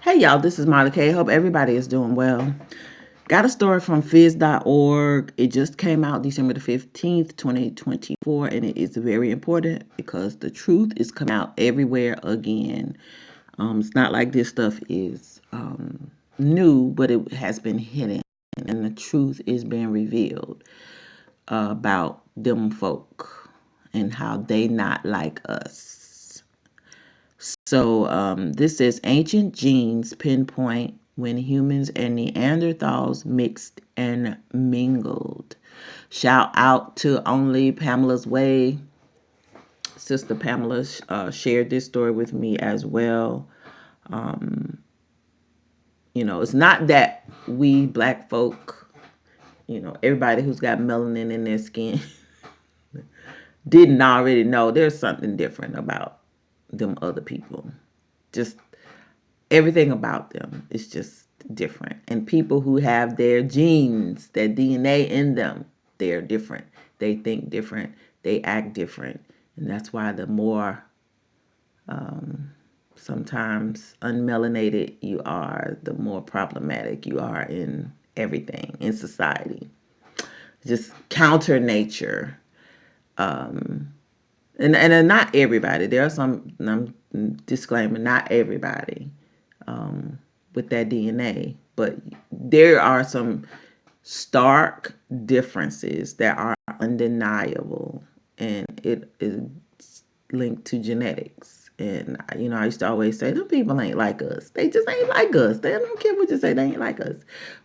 Hey y'all, this is Monica. Hope everybody is doing well. Got a story from fizz.org. It just came out December the 15th, 2024, and it is very important because the truth is coming out everywhere again. It's not like this stuff is new, but it has been hidden, and the truth is being revealed about them folk and how they not like us. So this says ancient genes pinpoint when humans and Neanderthals mixed and mingled. Shout out to Only Pamela's Way. Sister Pamela shared this story with me as well. Um, it's not that we black folk, everybody who's got melanin in their skin didn't already know there's something different about them other people. Just everything about them is just different. And people who have their genes, their DNA in them, they're different. They think different. They act different. And that's why the more sometimes unmelanated you are, the more problematic you are in everything in society. Just counter nature. And not everybody. There are some, I'm disclaimer, not everybody with that DNA, but there are some stark differences that are undeniable, and it is linked to genetics. And I used to always say, them people ain't like us. They just ain't like us. They don't care what you say, they ain't like us.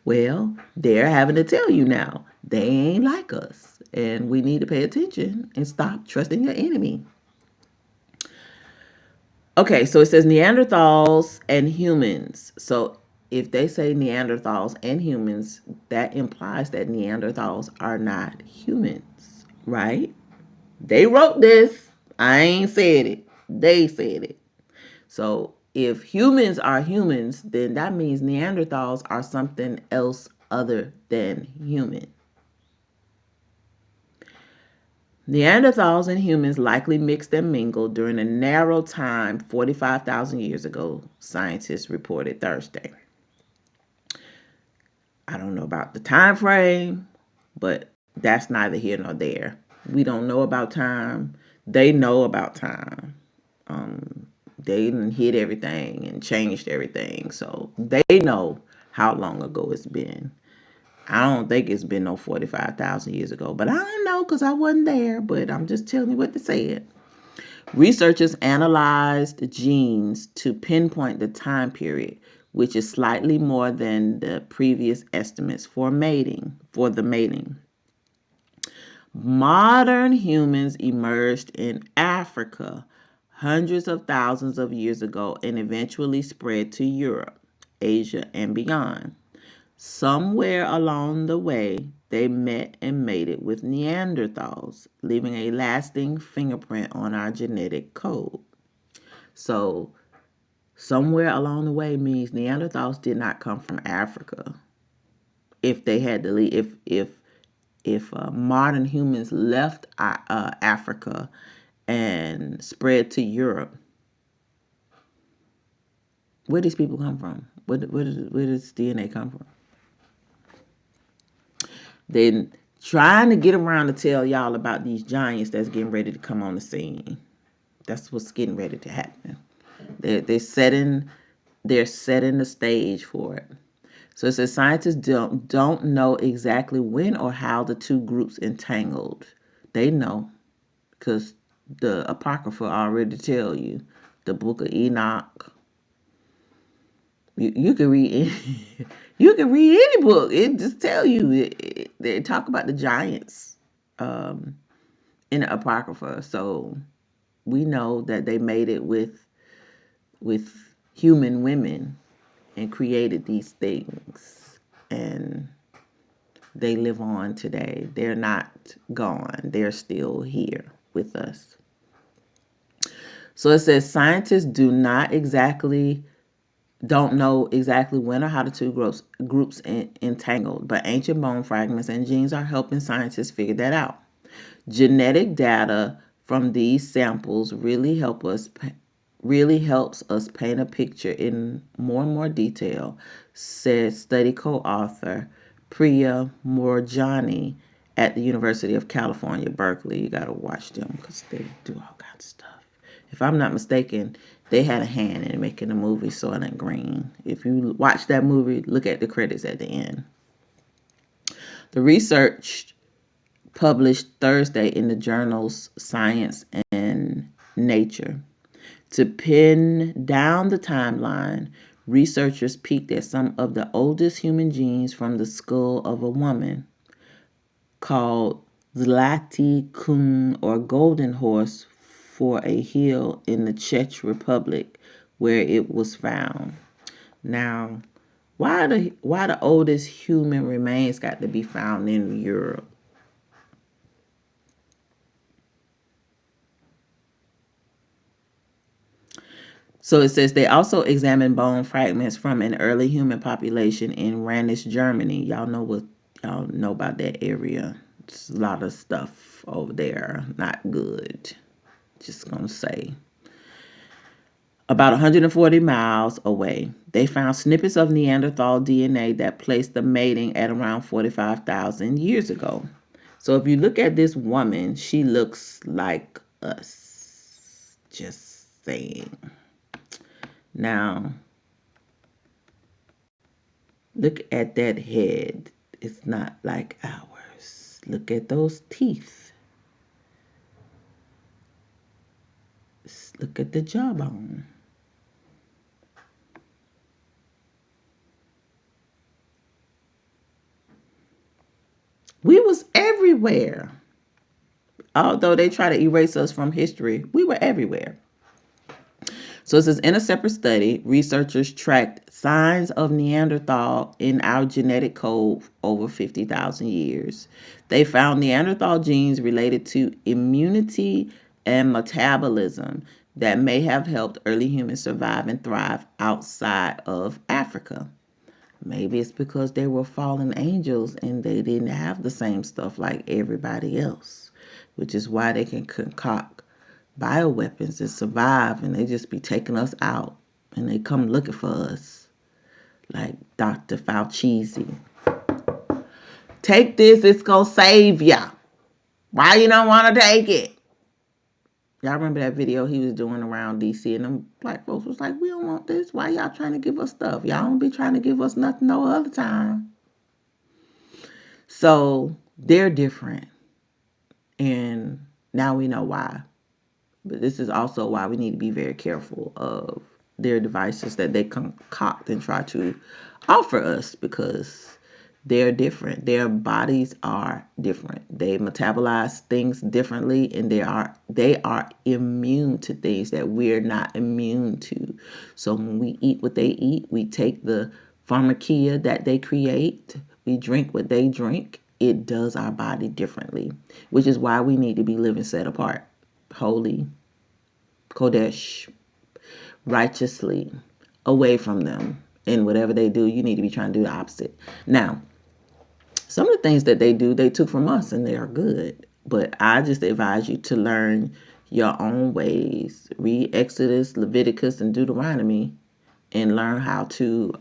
Well, they're having to tell you now, they ain't like us. And we need to pay attention and stop trusting your enemy. Okay, so it says Neanderthals and humans. So if they say Neanderthals and humans, that implies that Neanderthals are not humans, right? They wrote this. I ain't said it. They said it. So if humans are humans, then that means Neanderthals are something else other than human. Neanderthals and humans likely mixed and mingled during a narrow time 45,000 years ago, scientists reported Thursday. I don't know about the time frame, but that's neither here nor there. We don't know about time. They know about time. They hid everything and changed everything. So they know how long ago it's been. I don't think it's been no 45,000 years ago, but I don't know because I wasn't there, but I'm just telling you what they said. Researchers analyzed genes to pinpoint the time period, which is slightly more than the previous estimates for the mating. Modern humans emerged in Africa hundreds of thousands of years ago and eventually spread to Europe, Asia, and beyond. Somewhere along the way, they met and mated with Neanderthals, leaving a lasting fingerprint on our genetic code. So, somewhere along the way means Neanderthals did not come from Africa. If they had to leave, if modern humans left Africa and spread to Europe, where these people come from? Where does DNA come from? Then trying to get around to tell y'all about these giants that's getting ready to come on the scene. That's what's getting ready to happen. They're setting the stage for it. So it says scientists don't know exactly when or how the two groups entangled. They know because the Apocrypha already tell you. The Book of Enoch. You can read you can read any book. It just tell you they talk about the giants um, in the Apocrypha. So we know that they made it with human women and created these things. and they live on today. They're not gone. They're still here with us. So it says scientists don't know exactly when or how the two groups entangled, but ancient bone fragments and genes are helping scientists figure that out. Genetic data from these samples really helps us paint a picture in more and more detail, said study co-author Priya Morjani at the University of California, Berkeley. You got to watch them because they do all kinds of stuff. If I'm not mistaken, they had a hand in making the movie Soylent Green. If you watch that movie, look at the credits at the end. The research published Thursday in the journals Science and Nature. To pin down the timeline, researchers peeked at some of the oldest human genes from the skull of a woman called Zlati Kun or Golden Horse for a hill in the Czech Republic where it was found. Now, why the oldest human remains got to be found in Europe? So it says they also examined bone fragments from an early human population in Rhenish, Germany. Y'all know about that area. It's a lot of stuff over there. Not good. Just gonna say. About 140 miles away, they found snippets of Neanderthal DNA that placed the mating at around 45,000 years ago. So if you look at this woman, she looks like us. Just saying. Now, look at that head. It's not like ours. Look at those teeth. Look at the jawbone. We was everywhere. Although they try to erase us from history, we were everywhere. So it says in a separate study, researchers tracked signs of Neanderthal in our genetic code over 50,000 years. They found Neanderthal genes related to immunity and metabolism that may have helped early humans survive and thrive outside of Africa. Maybe it's because they were fallen angels and they didn't have the same stuff like everybody else, which is why they can concoct bioweapons and survive, and they just be taking us out and they come looking for us like Dr. Fauci. Take this, it's gonna save ya. Why you don't want to take it? Y'all remember that video he was doing around DC and them black folks was like, we don't want this. Why y'all trying to give us stuff? Y'all don't be trying to give us nothing no other time. So they're different. And now we know why. But this is also why we need to be very careful of their devices that they concoct and try to offer us, because they're different. Their bodies are different. They metabolize things differently, and they are immune to things that we're not immune to. So when we eat what they eat, we take the pharmacia that they create, we drink what they drink, it does our body differently, which is why we need to be living set apart, holy, kodesh, righteously, away from them. And whatever they do, you need to be trying to do the opposite. Now, some of the things that they do, they took from us and they are good. But I just advise you to learn your own ways. Read Exodus, Leviticus, and Deuteronomy and learn how to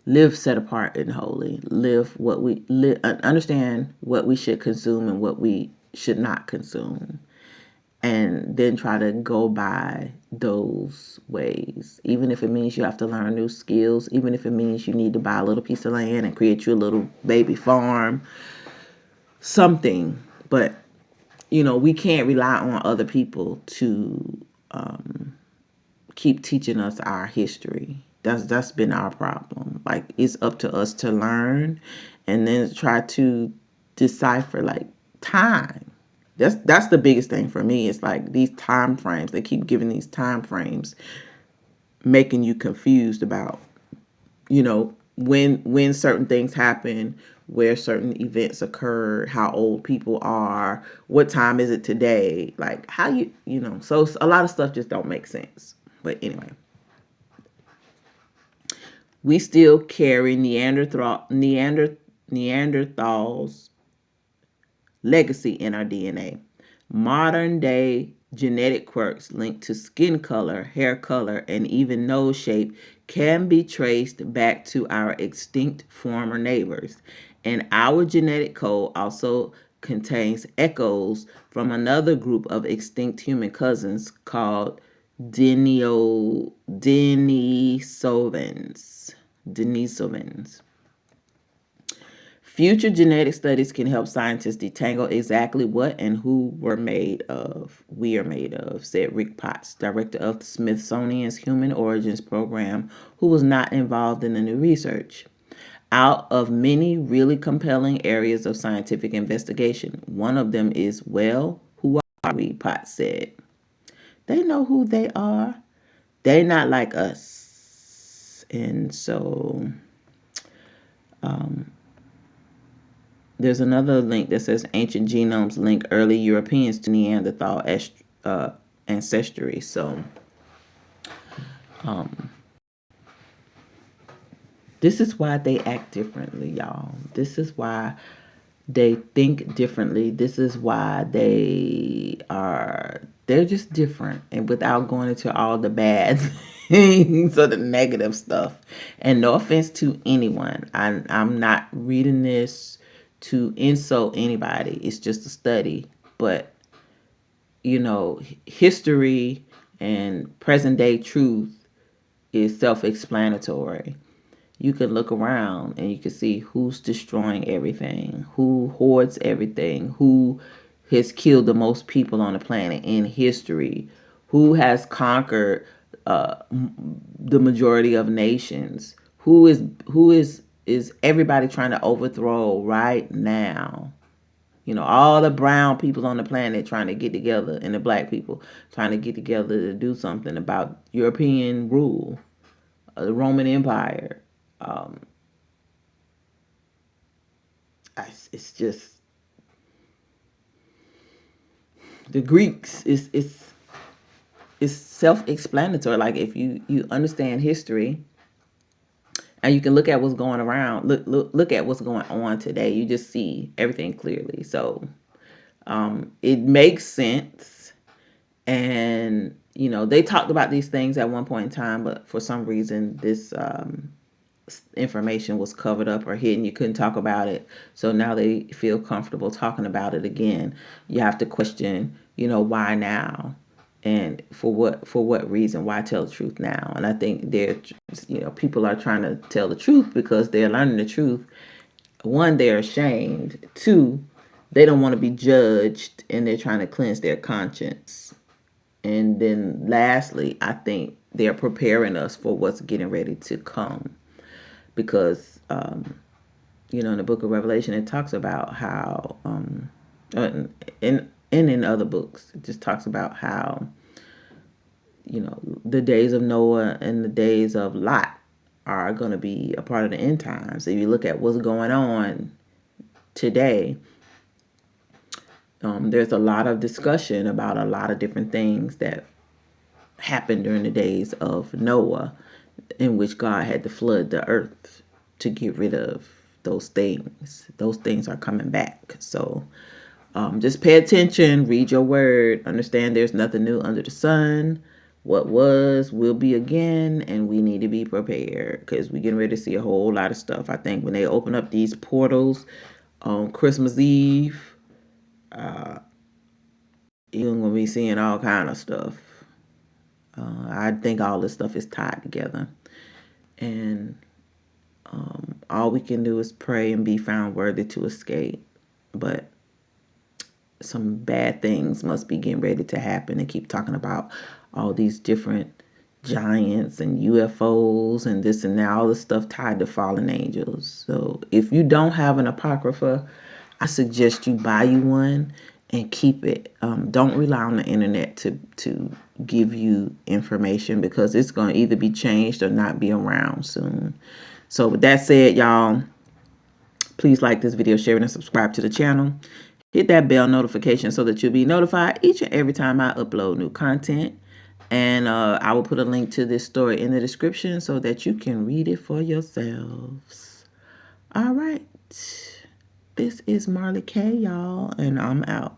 live set apart and holy. Understand what we should consume and what we should not consume. And then try to go by those ways. Even if it means you have to learn new skills, even if it means you need to buy a little piece of land and create you a little baby farm, something. But, we can't rely on other people to keep teaching us our history. That's been our problem. Like, it's up to us to learn and then try to decipher like time. That's the biggest thing for me. It's like these time frames. They keep giving these time frames, making you confused about, when certain things happen, where certain events occur, how old people are, what time is it today, like how you know. So a lot of stuff just don't make sense. But anyway, we still carry Neanderthals legacy in our DNA. Modern day genetic quirks linked to skin color, hair color, and even nose shape can be traced back to our extinct former neighbors. And our genetic code also contains echoes from another group of extinct human cousins called Denisovans. Denisovans. Future genetic studies can help scientists detangle exactly what and who we are made of, said Rick Potts, director of the Smithsonian's Human Origins Program, who was not involved in the new research. Out of many really compelling areas of scientific investigation, one of them is, well, who are we? Potts said. They know who they are. They're not like us. And so there's another link that says ancient genomes link early Europeans to Neanderthal ancestry. So this is why they act differently, y'all. This is why they think differently. This is why they're just different, and without going into all the bad things or the negative stuff. And no offense to anyone, I'm not reading this to insult anybody. It's just a study. But history and present day truth is self-explanatory. You can look around and you can see who's destroying everything, who hoards everything, who has killed the most people on the planet in history, who has conquered the majority of nations, who is everybody trying to overthrow right now. All the brown people on the planet trying to get together, and the black people trying to get together to do something about European rule, the Roman Empire. Um, it's just the Greeks. It's self-explanatory. Like if you understand history and you can look at what's going around, look at what's going on today, you just see everything clearly. So it makes sense. And they talked about these things at one point in time, but for some reason this information was covered up or hidden. You couldn't talk about it. So now they feel comfortable talking about it again. You have to question, why now? And for what reason? Why tell the truth now? And I think people are trying to tell the truth because they're learning the truth. One, they're ashamed. Two, they don't want to be judged and they're trying to cleanse their conscience. And then lastly, I think they're preparing us for what's getting ready to come. Because in the book of Revelation it talks about how and in other books it just talks about how the days of Noah and the days of Lot are going to be a part of the end times. If you look at what's going on today, there's a lot of discussion about a lot of different things that happened during the days of Noah, in which God had to flood the earth to get rid of those things. Those things are coming back. So just pay attention, read your word, understand there's nothing new under the sun. What was will be again, and we need to be prepared because we're getting ready to see a whole lot of stuff. I think when they open up these portals on Christmas Eve, you're gonna be seeing all kind of stuff. I think all this stuff is tied together, and all we can do is pray and be found worthy to escape. But some bad things must be getting ready to happen. They keep talking about all these different giants and UFOs and this and that, all this stuff tied to fallen angels. So if you don't have an apocrypha, I suggest you buy you one and keep it. Don't rely on the internet to give you information because it's going to either be changed or not be around soon. So with that said, y'all, please like this video, share it, and subscribe to the channel. Hit that bell notification so that you'll be notified each and every time I upload new content. And I will put a link to this story in the description so that you can read it for yourselves. All right. This is Marley K, y'all, and I'm out.